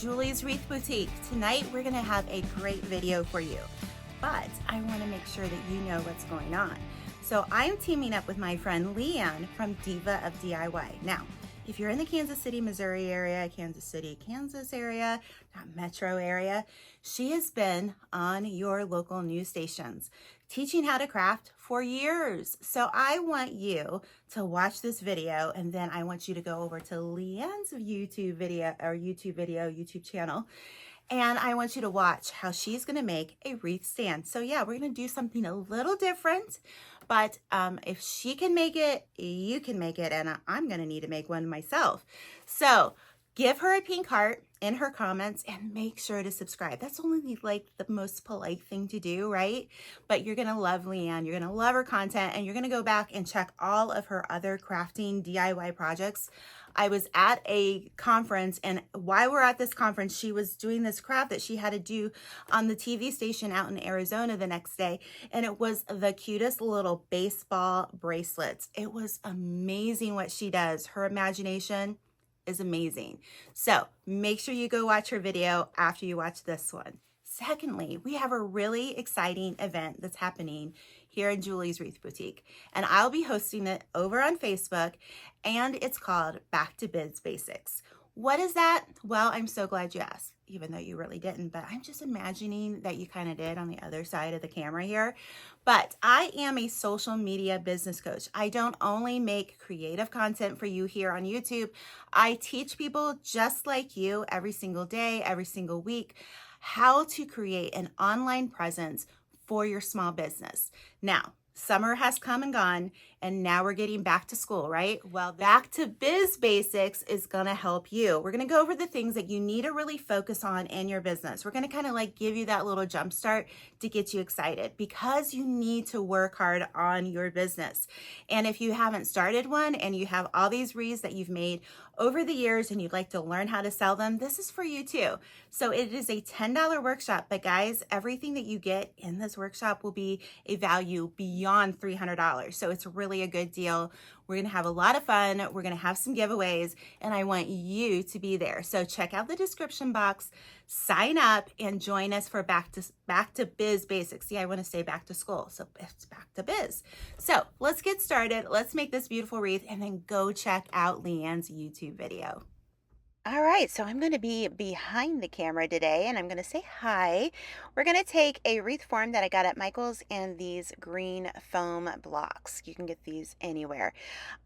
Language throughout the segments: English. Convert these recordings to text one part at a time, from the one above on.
Julie's Wreath Boutique. Tonight we're going to have a great video for you, but I want to make sure that you know what's going on. So I'm teaming up with my friend Leanne from Diva of DIY. Now, if you're in the Kansas City, Missouri area, Kansas area, that metro area, she has been on your local news stations teaching how to craft for years. So I want you to watch this video, and then I want you to go over to Leanne's YouTube channel, and I want you to watch how she's gonna make a wreath stand. So yeah, we're gonna do something a little different, but if she can make it, you can make it, and I'm gonna need to make one myself. So give her a pink heart in her comments and make sure to subscribe. That's only like the most polite thing to do, right? But you're gonna love Leanne, you're gonna love her content, and you're gonna go back and check all of her other crafting DIY projects. I was at a conference, and while we're at this conference, she was doing this craft that she had to do on the TV station out in Arizona the next day, and it was the cutest little baseball bracelets. It was amazing what she does. Her imagination is amazing. So make sure you go watch her video after you watch this one. Secondly, we have a really exciting event that's happening here in Julie's Wreath Boutique, and I'll be hosting it over on Facebook, and it's called Back to Biz Basics. What is that? Well, I'm so glad you asked, even though you really didn't, but I'm just imagining that you kind of did on the other side of the camera here. But I am a social media business coach. I don't only make creative content for you here on YouTube. I teach people just like you every single day, every single week, how to create an online presence for your small business. Now, summer has come and gone, and now we're getting back to school, right? Well, Back to Biz Basics is gonna help you. We're gonna go over the things that you need to really focus on in your business. We're gonna kind of like give you that little jump start to get you excited, because you need to work hard on your business. And if you haven't started one and you have all these wreaths that you've made over the years and you'd like to learn how to sell them, this is for you too. So it is a $10 workshop, but guys, everything that you get in this workshop will be a value beyond $300. So it's really a good deal. We're gonna have a lot of fun. We're gonna have some giveaways, and I want you to be there. So check out the description box, sign up, and join us for Back to Biz Basics. See, I want to say back to school, so it's back to biz. So let's get started. Let's make this beautiful wreath, and then go check out Leanne's YouTube video. All right, so I'm going to be behind the camera today, and I'm going to say hi. We're going to take a wreath form that I got at Michael's and these green foam blocks. You can get these anywhere.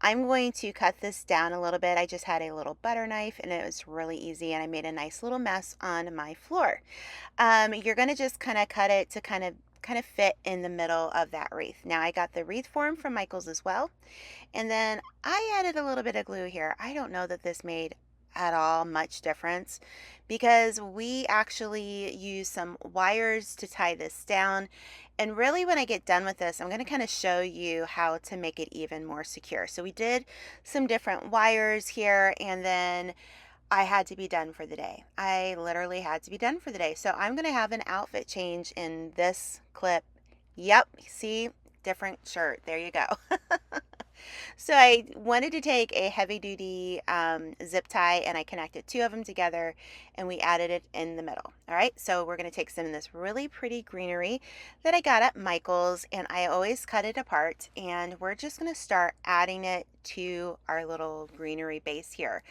I'm going to cut this down a little bit. I just had a little butter knife, and it was really easy, and I made a nice little mess on my floor. You're going to just kind of cut it to kind of fit in the middle of that wreath. Now I got the wreath form from Michael's as well, and then I added a little bit of glue here. I don't know that this made at all much difference, because we actually use some wires to tie this down. And really, when I get done with this, I'm going to kind of show you how to make it even more secure. So we did some different wires here, and then I had to be done for the day. I literally had to be done for the day. So I'm going to have an outfit change in this clip. Yep, see, different shirt. There you go. So I wanted to take a heavy-duty zip tie, and I connected two of them together, and we added it in the middle. All right, so we're going to take some of this really pretty greenery that I got at Michael's, and I always cut it apart, and we're just going to start adding it to our little greenery base here.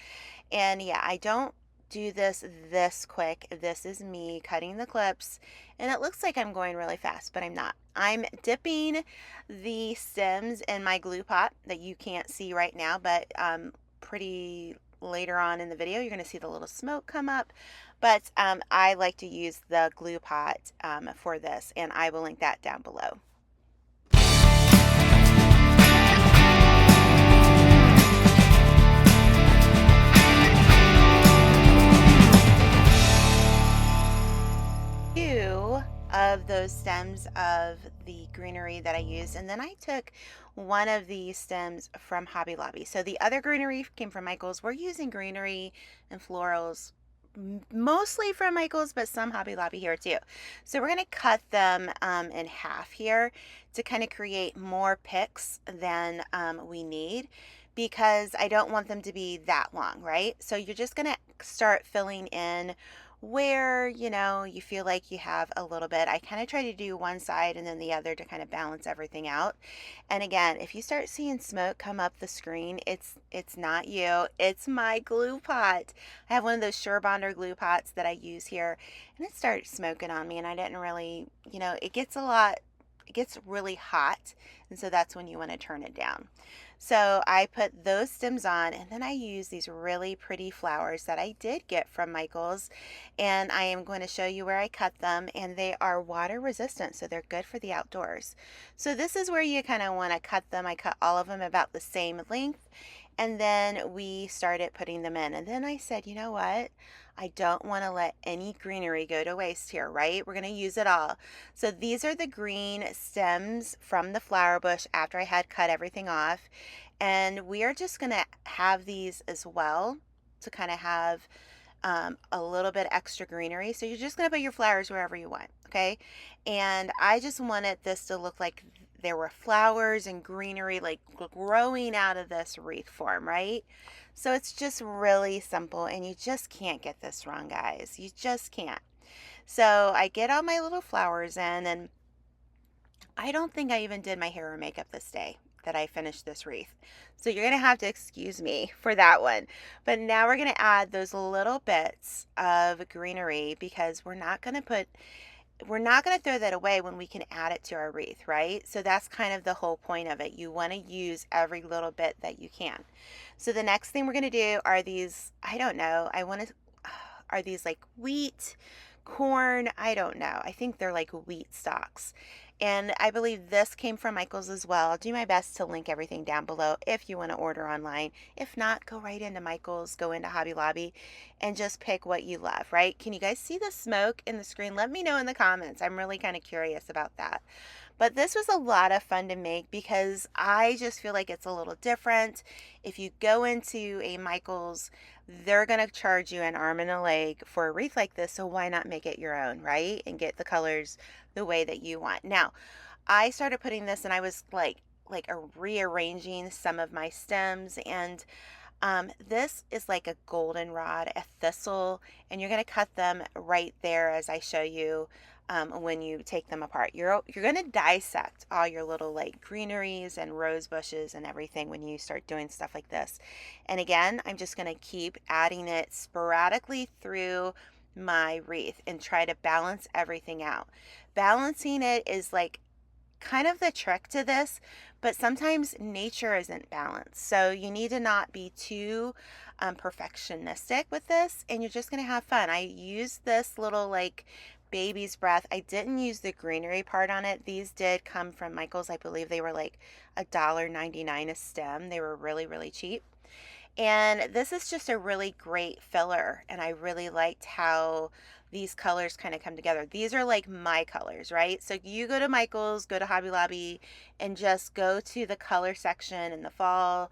And yeah, I don't do this quick. This is me cutting the clips, and it looks like I'm going really fast, but I'm not. I'm dipping the stems in my glue pot that you can't see right now, but pretty later on in the video you're going to see the little smoke come up. But I like to use the glue pot for this, and I will link that down below. Of those stems of the greenery that I used, and then I took one of the stems from Hobby Lobby. So the other greenery came from Michael's. We're using greenery and florals mostly from Michael's, but some Hobby Lobby here too. So we're going to cut them in half here to kind of create more picks than we need, because I don't want them to be that long, right? So you're just gonna start filling in where, you feel like you have a little bit. I kind of try to do one side and then the other to kind of balance everything out. And again, if you start seeing smoke come up the screen, it's not you, it's my glue pot. I have one of those Sure Bonder glue pots that I use here, and it started smoking on me, and I didn't really, it gets really hot, and so that's when you want to turn it down. So I put those stems on, and then I use these really pretty flowers that I did get from Michael's, and I am going to show you where I cut them, and they are water resistant, so they're good for the outdoors. So this is where you kind of want to cut them. I cut all of them about the same length, and then we started putting them in. And then I said, you know what? I don't want to let any greenery go to waste here, right? We're going to use it all. So these are the green stems from the flower bush after I had cut everything off. And we are just going to have these as well to kind of have a little bit extra greenery. So you're just going to put your flowers wherever you want, okay? And I just wanted this to look like there were flowers and greenery like growing out of this wreath form, right? So it's just really simple, and you just can't get this wrong, guys. You just can't. So I get all my little flowers in, and I don't think I even did my hair or makeup this day that I finished this wreath. So you're going to have to excuse me for that one. But now we're going to add those little bits of greenery, because we're not going to throw that away when we can add it to our wreath, right? So that's kind of the whole point of it. You want to use every little bit that you can. So the next thing we're going to do are these, I don't know, are these like wheat, corn? I don't know. I think they're like wheat stalks. And I believe this came from Michael's as well. I'll do my best to link everything down below if you want to order online. If not, go right into Michael's, go into Hobby Lobby, and just pick what you love, right? Can you guys see the smoke in the screen? Let me know in the comments. I'm really kind of curious about that. But this was a lot of fun to make because I just feel like it's a little different. If you go into a Michael's, they're going to charge you an arm and a leg for a wreath like this. So why not make it your own, right? And get the colors the way that you want. Now, I started putting this, and I was like rearranging some of my stems, and this is like a goldenrod, a thistle, and you're going to cut them right there as I show you when you take them apart. You're going to dissect all your little like greeneries and rose bushes and everything when you start doing stuff like this. And again, I'm just going to keep adding it sporadically through my wreath and try to balance everything out. Balancing it is like kind of the trick to this, but sometimes nature isn't balanced. So you need to not be too perfectionistic with this, and you're just going to have fun. I used this little like baby's breath. I didn't use the greenery part on it. These did come from Michael's. I believe they were like $1.99 a stem. They were really, really cheap. And this is just a really great filler, and I really liked how these colors kind of come together. These are like my colors, right? So you go to Michael's, go to Hobby Lobby, and just go to the color section in the fall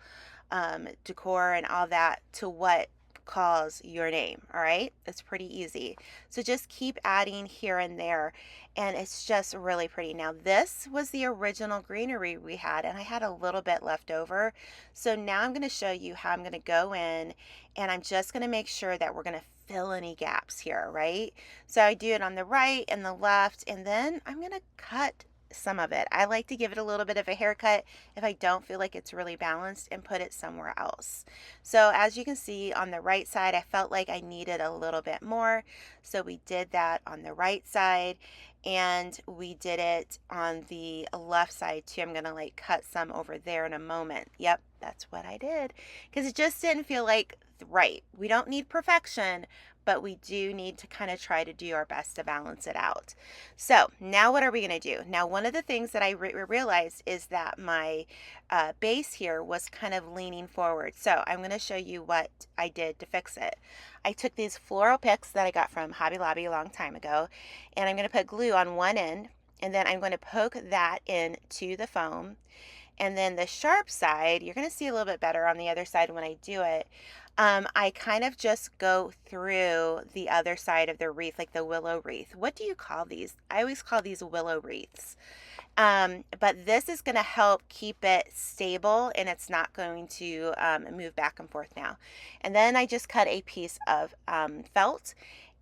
decor and all that to what calls your name. All right, it's pretty easy. So just keep adding here and there, and it's just really pretty. Now this was the original greenery we had, and I had a little bit left over. So now I'm going to show you how I'm going to go in, and I'm just going to make sure that we're going to fill any gaps here, right? So I do it on the right and the left, and then I'm going to cut some of it. I like to give it a little bit of a haircut if I don't feel like it's really balanced, and put it somewhere else. So as you can see on the right side, I felt like I needed a little bit more. So we did that on the right side, and we did it on the left side too. I'm going to like cut some over there in a moment. Yep, that's what I did, because it just didn't feel like right. We don't need perfection, but we do need to kind of try to do our best to balance it out. So now what are we going to do? Now, one of the things that I realized is that my base here was kind of leaning forward. So I'm going to show you what I did to fix it. I took these floral picks that I got from Hobby Lobby a long time ago, and I'm going to put glue on one end, and then I'm going to poke that into the foam. And then the sharp side, you're going to see a little bit better on the other side when I do it. I kind of just go through the other side of the wreath, like the willow wreath. What do you call these? I always call these willow wreaths. But this is going to help keep it stable, and it's not going to move back and forth now. And then I just cut a piece of felt,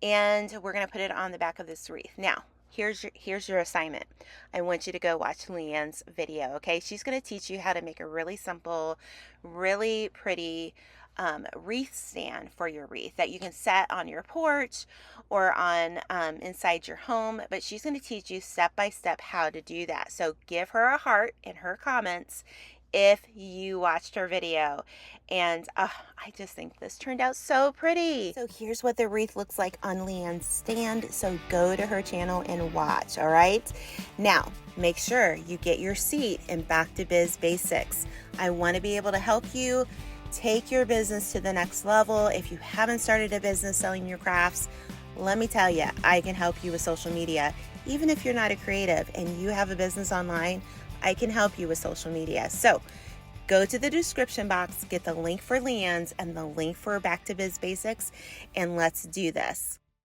and we're going to put it on the back of this wreath. Now, here's your assignment. I want you to go watch Leanne's video, okay? She's going to teach you how to make a really simple, really pretty wreath stand for your wreath that you can set on your porch or on inside your home. But she's going to teach you step by step how to do that. So give her a heart in her comments if you watched her video. And I just think this turned out so pretty. So here's what the wreath looks like on Leanne's stand. So go to her channel and watch, all right? Now, make sure you get your seat in Back to Biz Basics. I want to be able to help you take your business to the next level. If you haven't started a business selling your crafts, let me tell you, I can help you with social media. Even if you're not a creative and you have a business online, I can help you with social media. So go to the description box, get the link for Leanne's and the link for Back to Biz Basics, and let's do this.